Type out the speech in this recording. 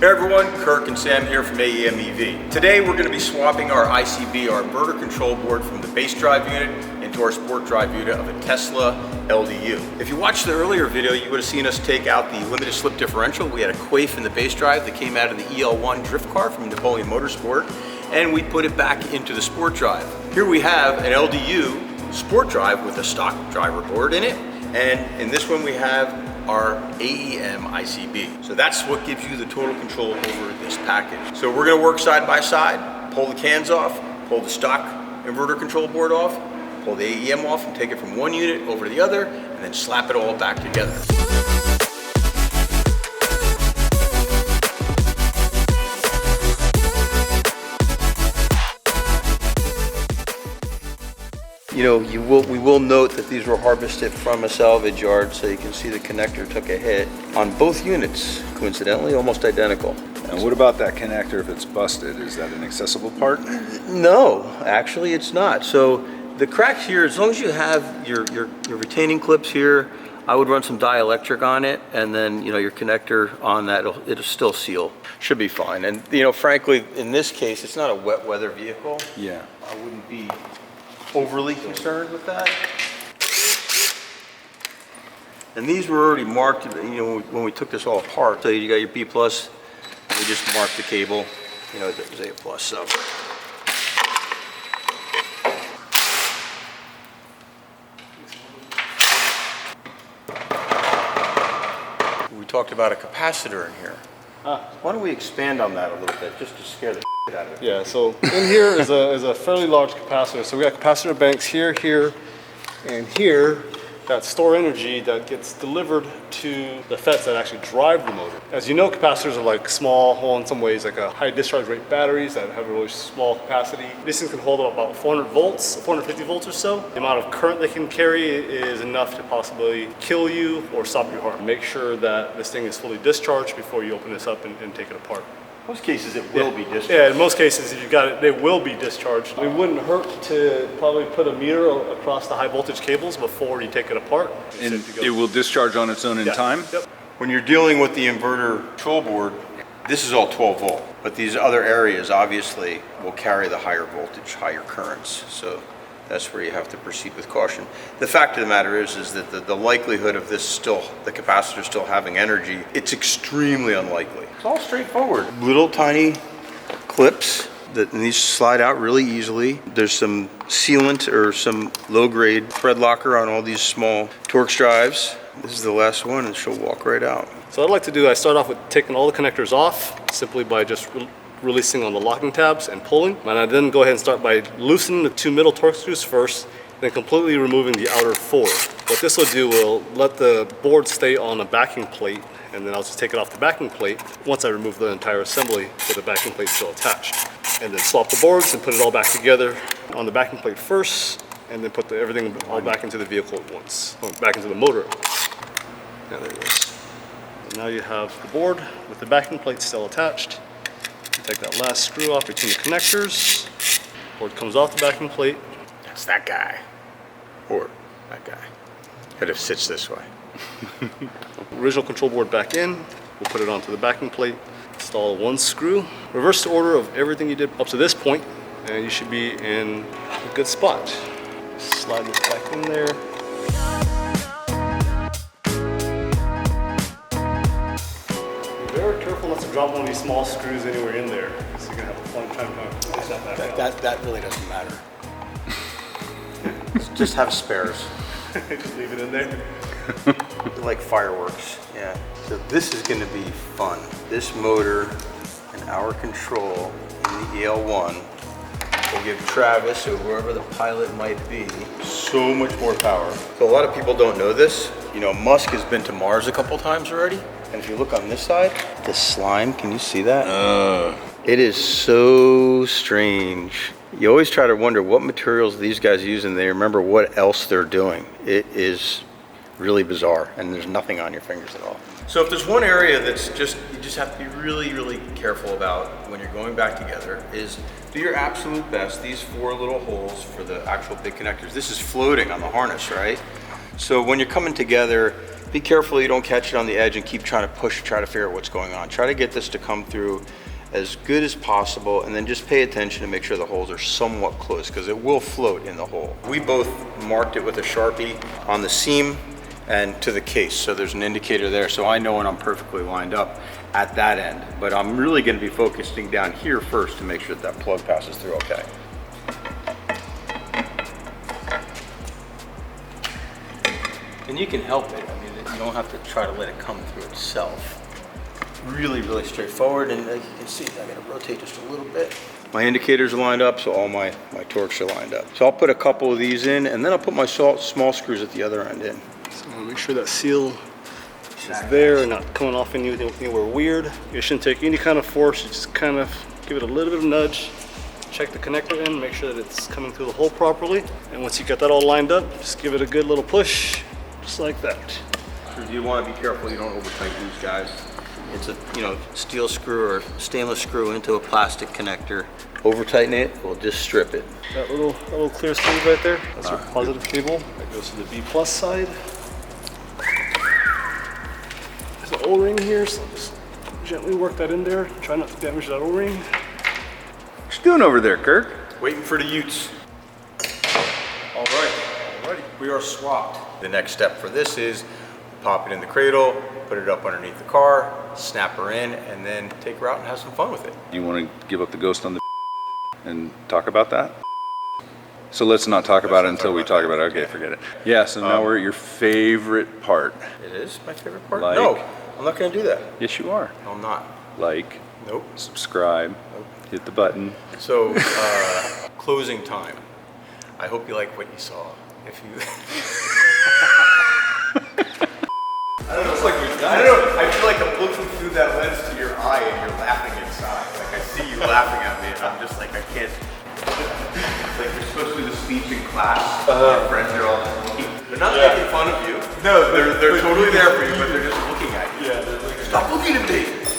Hey everyone, Kirk and Sam here from AEM EV. Today we're going to be swapping our ICB, our inverter control board, from the base drive unit into our sport drive unit of a Tesla LDU. If you watched the earlier video, you would have seen us take out the limited slip differential. We had a quaif in the base drive that came out of the EL1 drift car from Napoleon Motorsport, and we put it back into the sport drive. Here we have an LDU sport drive with a stock driver board in it, and in this one we have our AEM ICB. So that's what gives you the total control over this package. So we're gonna work side by side, pull the cans off, pull the stock inverter control board off, pull the AEM off and take it from one unit over to the other, and then slap it all back together. You know, we will note that these were harvested from a salvage yard, so you can see the connector took a hit on both units, coincidentally, almost identical. And what about that connector if it's busted? Is that an accessible part? No, actually it's not. So the cracks here, as long as you have your retaining clips here, I would run some dielectric on it, and then your connector on that, it'll still seal. Should be fine. And frankly, in this case, it's not a wet weather vehicle. Yeah. I wouldn't be overly concerned with that. And these were already marked, when we took this all apart. So you got your B+, and we just marked the cable, it was A+, so. We talked about a capacitor in here. Why don't we expand on that a little bit, just to scare the shit out of it. Yeah, so in here is a fairly large capacitor. So we got capacitor banks here, here, and here that store energy that gets delivered to the FETs that actually drive the motor. As you know, capacitors are like small, well, in some ways like a high discharge rate batteries that have a really small capacity. These things can hold about 400 volts, 450 volts or so. The amount of current they can carry is enough to possibly kill you or stop your heart. Make sure that this thing is fully discharged before you open this up and take it apart. In most cases, it will be discharged. Yeah, in most cases, if you got it, they will be discharged. It wouldn't hurt to probably put a meter across the high voltage cables before you take it apart. And it will discharge on its own in time? Yep. When you're dealing with the inverter control board, this is all 12 volt, but these other areas obviously will carry the higher voltage, higher currents. So that's where you have to proceed with caution. The fact of the matter is that the likelihood of this the capacitor still having energy, it's extremely unlikely. It's all straightforward. Little tiny clips and these slide out really easily. There's some sealant or some low-grade thread locker on all these small Torx drives. This is the last one, and she'll walk right out. So what I'd like to do, I start off with taking all the connectors off, simply by just releasing on the locking tabs and pulling. And I then go ahead and start by loosening the two middle Torx screws first, then completely removing the outer four. What this will do will let the board stay on a backing plate, and then I'll just take it off the backing plate once I remove the entire assembly with the backing plate still attached. And then swap the boards and put it all back together on the backing plate first, and then put everything all back into the vehicle at once, or back into the motor. Yeah, there it is. And now you have the board with the backing plate still attached. You take that last screw off between the connectors. Board comes off the backing plate. That's that guy, or that guy. It if sits this way. Original control board back in. We'll put it onto the backing plate. Install one screw. Reverse the order of everything you did up to this point, and you should be in a good spot. Slide this back in there. Be very careful not to drop one of these small screws anywhere in there, so you're gonna have a fun time trying to push that back out. That really doesn't matter. Just have spares. Just leave it in there. Like fireworks, yeah. So this is gonna be fun. This motor and our control in the EL1 will give Travis, or whoever the pilot might be, so much more power. So a lot of people don't know this. Musk has been to Mars a couple times already. And if you look on this side, the slime, can you see that? It is so strange. You always try to wonder what materials these guys use, and they remember what else they're doing. It is really bizarre, and there's nothing on your fingers at all. So if there's one area that's you just have to be really, really careful about when you're going back together, is do your absolute best. These 4 little holes for the actual big connectors, this is floating on the harness, right? So when you're coming together, Be careful you don't catch it on the edge and keep trying to push, try to figure out what's going on. Try to get this to come through as good as possible, and then just pay attention to make sure the holes are somewhat close, because it will float in the hole. We both marked it with a Sharpie on the seam and to the case, so there's an indicator there, so I know when I'm perfectly lined up at that end. But I'm really going to be focusing down here first to make sure that plug passes through okay. And you can help it. I mean, you don't have to try to let it come through itself. Really, really straightforward, and as you can see, I gotta rotate just a little bit. My indicators are lined up, so all my torques are lined up. So I'll put a couple of these in, and then I'll put my small screws at the other end in. So make sure that seal is there and not coming off anywhere weird. It shouldn't take any kind of force, you just kind of give it a little bit of nudge. Check the connector in, make sure that it's coming through the hole properly. And once you got that all lined up, just give it a good little push, just like that. You want to be careful you don't over tighten these guys. It's a steel screw or stainless screw into a plastic connector. Over tighten it, we'll just strip it. That little clear sleeve right there, that's your positive cable. That goes to the B plus side. There's an O-ring here, so just gently work that in there. Try not to damage that O-ring. What you doing over there, Kirk? Waiting for the utes. Alrighty, we are swapped. The next step for this is pop it in the cradle, put it up underneath the car, snap her in, and then take her out and have some fun with it. You want to give up the ghost on the and talk about that? So let's not talk about it until we talk about it. Okay, forget it. Yeah, so now we're at your favorite part. It is my favorite part? Like, no, I'm not going to do that. Yes, you are. No, I'm not. Like, Nope. subscribe, hit the button. So, closing time. I hope you like what you saw. If you... I don't know, I feel like I'm looking through that lens to your eye and you're laughing inside. Like I see you laughing at me and I'm just like, I can't. It's like you're supposed to do the speech in class. Your friends are all looking. They're not making fun of you. No, they're totally there for you, but they're just looking at you. Yeah, they're like, stop looking at me.